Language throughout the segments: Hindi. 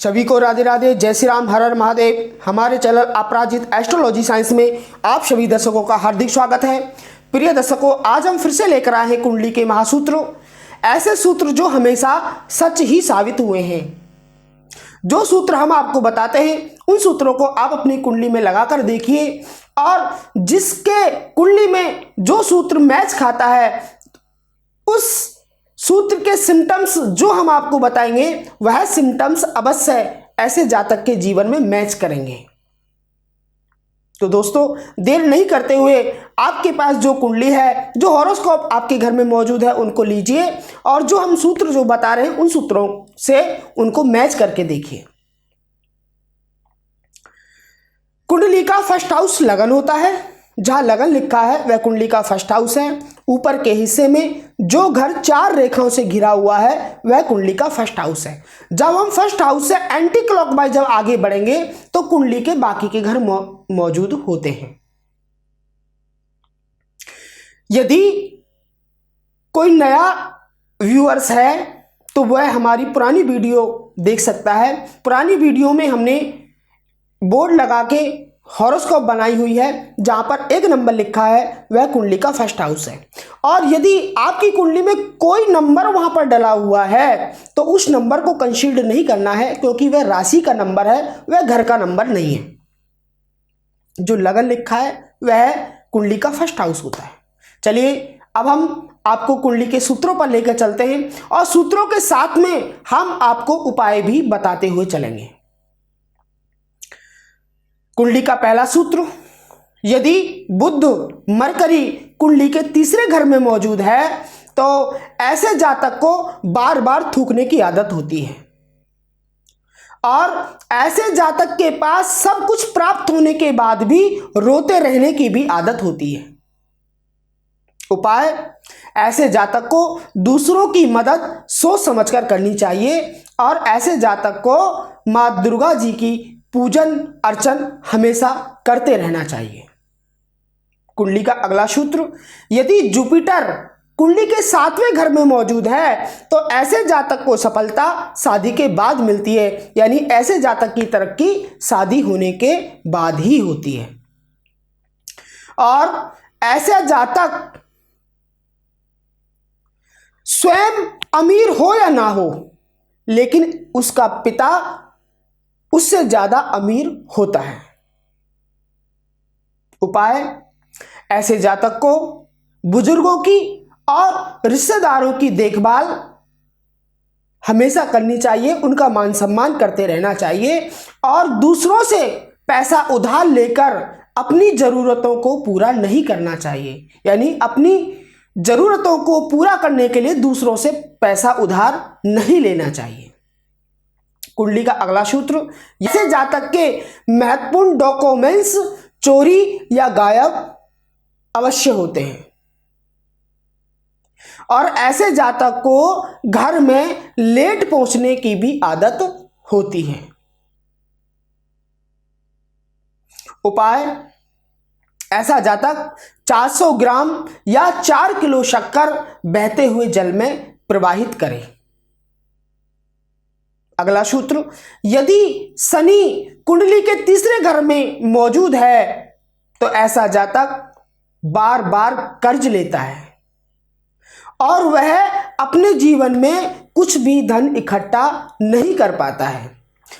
सभी को राधे राधे, जय श्री राम, हर हर महादेव। हमारे चैनल अपराजित एस्ट्रोलॉजी साइंस में आप सभी दर्शकों का हार्दिक स्वागत है। प्रिय दर्शकों, आज हम फिर से लेकर आए हैं कुंडली के महासूत्र, ऐसे सूत्र जो हमेशा सच ही साबित हुए हैं। जो सूत्र हम आपको बताते हैं उन सूत्रों को आप अपनी कुंडली में लगाकर देखिए, और जिसके कुंडली में जो सूत्र मैच खाता है उस सूत्र के सिम्टम्स जो हम आपको बताएंगे वह सिम्टम्स अवश्य ऐसे जातक के जीवन में मैच करेंगे। तो दोस्तों, देर नहीं करते हुए आपके पास जो कुंडली है, जो हॉरोस्कोप आपके घर में मौजूद है, उनको लीजिए और जो हम सूत्र जो बता रहे हैं उन सूत्रों से उनको मैच करके देखिए। कुंडली का फर्स्ट हाउस लगन होता है। जहां लगन लिखा है वह कुंडली का फर्स्ट हाउस है। ऊपर के हिस्से में जो घर 4 रेखाओं से घिरा हुआ है वह कुंडली का फर्स्ट हाउस है। जब हम फर्स्ट हाउस से एंटी क्लॉकवाइज जब आगे बढ़ेंगे तो कुंडली के बाकी के घर मौजूद होते हैं। यदि कोई नया व्यूअर्स है तो वह हमारी पुरानी वीडियो देख सकता है। पुरानी वीडियो में हमने बोर्ड लगा के हॉरोस्कोप बनाई हुई है, जहां पर 1 नंबर लिखा है वह कुंडली का फर्स्ट हाउस है। और यदि आपकी कुंडली में कोई नंबर वहां पर डला हुआ है तो उस नंबर को कंसीडर नहीं करना है, क्योंकि वह राशि का नंबर है, वह घर का नंबर नहीं है। जो लगन लिखा है वह कुंडली का फर्स्ट हाउस होता है। चलिए अब हम आपको कुंडली के सूत्रों पर लेकर चलते हैं और सूत्रों के साथ में हम आपको उपाय भी बताते हुए चलेंगे। कुंडली का पहला सूत्र, यदि बुध मरकरी कुंडली के तीसरे घर में मौजूद है तो ऐसे जातक को बार बार थूकने की आदत होती है, और ऐसे जातक के पास सब कुछ प्राप्त होने के बाद भी रोते रहने की भी आदत होती है। उपाय, ऐसे जातक को दूसरों की मदद सोच समझकर करनी चाहिए और ऐसे जातक को मां दुर्गा जी की पूजन अर्चन हमेशा करते रहना चाहिए। कुंडली का अगला सूत्र, यदि जुपिटर कुंडली के 7वें घर में मौजूद है तो ऐसे जातक को सफलता शादी के बाद मिलती है, यानी ऐसे जातक की तरक्की शादी होने के बाद ही होती है। और ऐसा जातक स्वयं अमीर हो या ना हो, लेकिन उसका पिता उससे ज्यादा अमीर होता है। उपाय, ऐसे जातक को बुजुर्गों की और रिश्तेदारों की देखभाल हमेशा करनी चाहिए, उनका मान सम्मान करते रहना चाहिए और दूसरों से पैसा उधार लेकर अपनी जरूरतों को पूरा नहीं करना चाहिए, यानी अपनी जरूरतों को पूरा करने के लिए दूसरों से पैसा उधार नहीं लेना चाहिए। कुंडली का अगला सूत्र, ऐसे जातक के महत्वपूर्ण डॉक्यूमेंट्स चोरी या गायब अवश्य होते हैं, और ऐसे जातक को घर में लेट पहुंचने की भी आदत होती है। उपाय, ऐसा जातक 400 ग्राम या 4 किलो शक्कर बहते हुए जल में प्रवाहित करे। अगला सूत्र, यदि शनि कुंडली के तीसरे घर में मौजूद है तो ऐसा जातक बार बार कर्ज लेता है और वह अपने जीवन में कुछ भी धन इकट्ठा नहीं कर पाता है,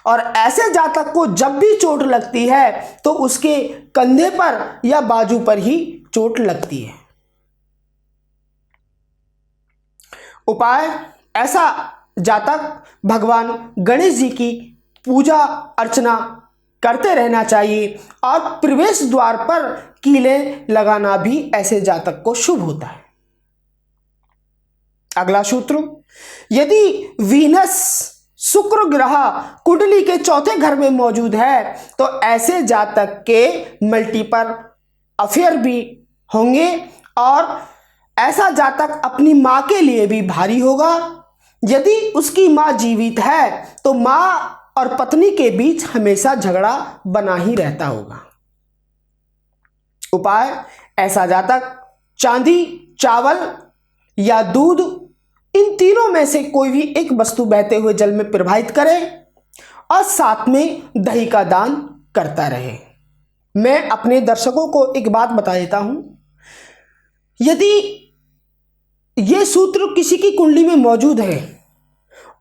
और ऐसे जातक को जब भी चोट लगती है तो उसके कंधे पर या बाजू पर ही चोट लगती है। उपाय, ऐसा जातक भगवान गणेश जी की पूजा अर्चना करते रहना चाहिए और प्रवेश द्वार पर कीले लगाना भी ऐसे जातक को शुभ होता है। अगला सूत्र, यदि वीनस शुक्र ग्रह कुंडली के 4थे घर में मौजूद है तो ऐसे जातक के मल्टीपल अफेयर भी होंगे, और ऐसा जातक अपनी मां के लिए भी भारी होगा। यदि उसकी मां जीवित है तो मां और पत्नी के बीच हमेशा झगड़ा बना ही रहता होगा। उपाय, ऐसा जातक चांदी, चावल या दूध, इन तीनों में से कोई भी एक वस्तु बहते हुए जल में प्रवाहित करे और साथ में दही का दान करता रहे। मैं अपने दर्शकों को एक बात बता देता हूं, यदि ये सूत्र किसी की कुंडली में मौजूद है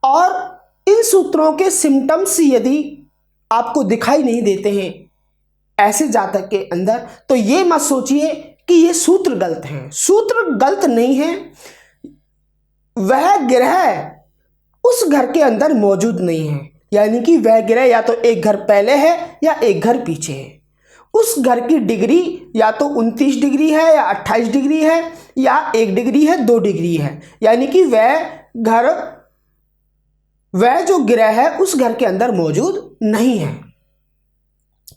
और इन सूत्रों के सिम्टम्स यदि आपको दिखाई नहीं देते हैं ऐसे जातक के अंदर, तो ये मत सोचिए कि ये सूत्र गलत हैं। सूत्र गलत नहीं है, वह ग्रह उस घर के अंदर मौजूद नहीं है, यानी कि वह ग्रह या तो एक घर पहले है या एक घर पीछे है। उस घर की डिग्री या तो 29 डिग्री है या 28 डिग्री है या 1 डिग्री है, 2 डिग्री है, यानी कि वह जो ग्रह है उस घर के अंदर मौजूद नहीं है।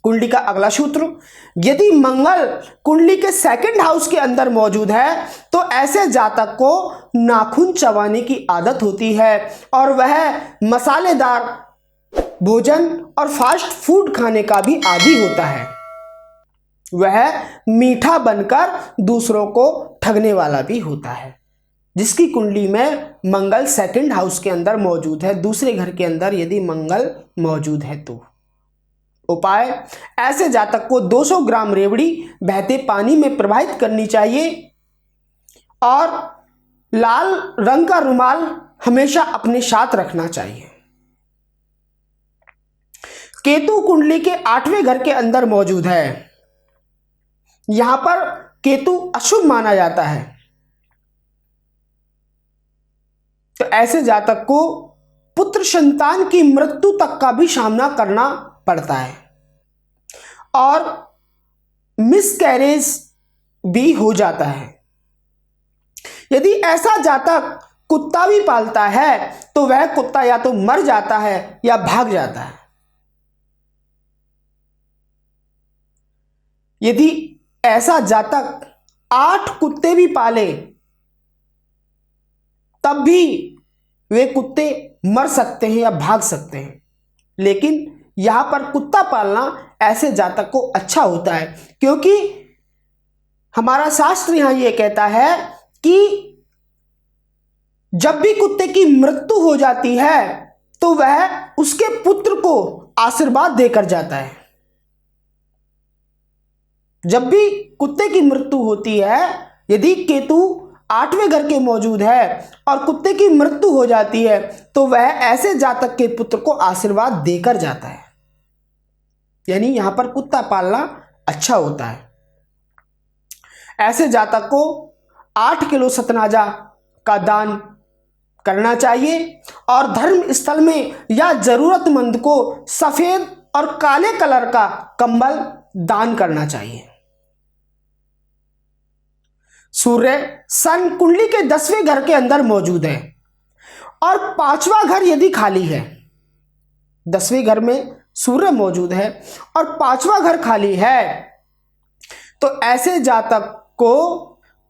कुंडली का अगला सूत्र, यदि मंगल कुंडली के सेकंड हाउस के अंदर मौजूद है तो ऐसे जातक को नाखून चबाने की आदत होती है और वह मसालेदार भोजन और फास्ट फूड खाने का भी आदी होता है। वह मीठा बनकर दूसरों को ठगने वाला भी होता है। जिसकी कुंडली में मंगल सेकंड हाउस के अंदर मौजूद है, दूसरे घर के अंदर यदि मंगल मौजूद है तो उपाय, ऐसे जातक को 200 ग्राम रेवड़ी बहते पानी में प्रवाहित करनी चाहिए और लाल रंग का रुमाल हमेशा अपने साथ रखना चाहिए। केतु कुंडली के 8वें घर के अंदर मौजूद है। यहां पर केतु अशुभ माना जाता है, तो ऐसे जातक को पुत्र संतान की मृत्यु तक का भी सामना करना पड़ता है और मिसकैरेज भी हो जाता है। यदि ऐसा जातक कुत्ता भी पालता है तो वह कुत्ता या तो मर जाता है या भाग जाता है। यदि ऐसा जातक 8 कुत्ते भी पाले तब भी वे कुत्ते मर सकते हैं या भाग सकते हैं, लेकिन यहां पर कुत्ता पालना ऐसे जातक को अच्छा होता है, क्योंकि हमारा शास्त्र यहां यह कहता है कि जब भी कुत्ते की मृत्यु हो जाती है तो वह उसके पुत्र को आशीर्वाद देकर जाता है। जब भी कुत्ते की मृत्यु होती है, यदि केतु 8वें घर के मौजूद है और कुत्ते की मृत्यु हो जाती है तो वह ऐसे जातक के पुत्र को आशीर्वाद देकर जाता है। यानी यहां पर कुत्ता पालना अच्छा होता है। ऐसे जातक को 8 किलो सतनाजा का दान करना चाहिए और धर्म स्थल में या जरूरतमंद को सफेद और काले कलर का कंबल दान करना चाहिए। सूर्य सन कुंडली के 10वें घर के अंदर मौजूद है और 5वां घर यदि खाली है, 10वें घर में सूर्य मौजूद है और 5वां घर खाली है, तो ऐसे जातक को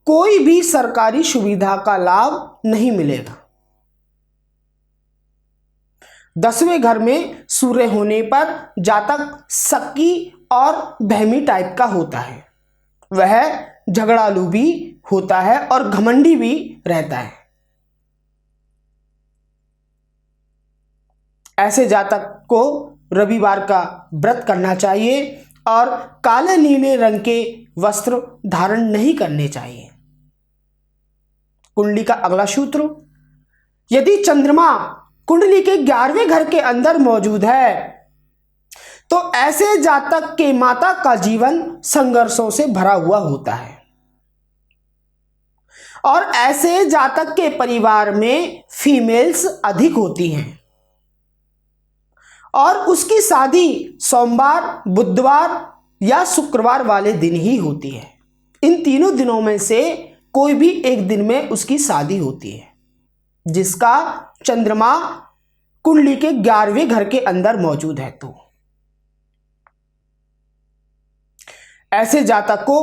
कोई भी सरकारी सुविधा का लाभ नहीं मिलेगा। 10वें घर में सूर्य होने पर जातक शक्की और बहमी टाइप का होता है। वह झगड़ालू भी होता है और घमंडी भी रहता है। ऐसे जातक को रविवार का व्रत करना चाहिए और काले नीले रंग के वस्त्र धारण नहीं करने चाहिए। कुंडली का अगला सूत्र, यदि चंद्रमा कुंडली के 11वें घर के अंदर मौजूद है तो ऐसे जातक के माता का जीवन संघर्षों से भरा हुआ होता है और ऐसे जातक के परिवार में फीमेल्स अधिक होती हैं और उसकी शादी सोमवार, बुधवार या शुक्रवार वाले दिन ही होती है। इन तीनों दिनों में से कोई भी एक दिन में उसकी शादी होती है जिसका चंद्रमा कुंडली के 11वें घर के अंदर मौजूद है। तो ऐसे जातक को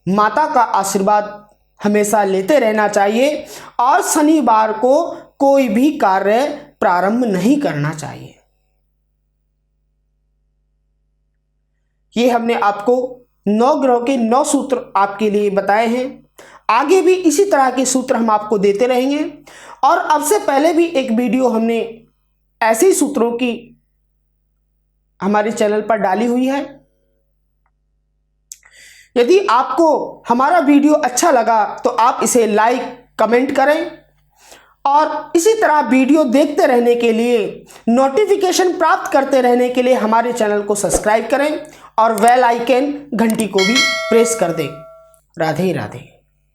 माता का आशीर्वाद हमेशा लेते रहना चाहिए और शनिवार को कोई भी कार्य प्रारंभ नहीं करना चाहिए। ये हमने आपको 9 ग्रहों के 9 सूत्र आपके लिए बताए हैं। आगे भी इसी तरह के सूत्र हम आपको देते रहेंगे और अब से पहले भी एक वीडियो हमने ऐसे ही सूत्रों की हमारे चैनल पर डाली हुई है। यदि आपको हमारा वीडियो अच्छा लगा तो आप इसे लाइक कमेंट करें और इसी तरह वीडियो देखते रहने के लिए, नोटिफिकेशन प्राप्त करते रहने के लिए हमारे चैनल को सब्सक्राइब करें और बेल आइकन घंटी को भी प्रेस कर दें। राधे राधे।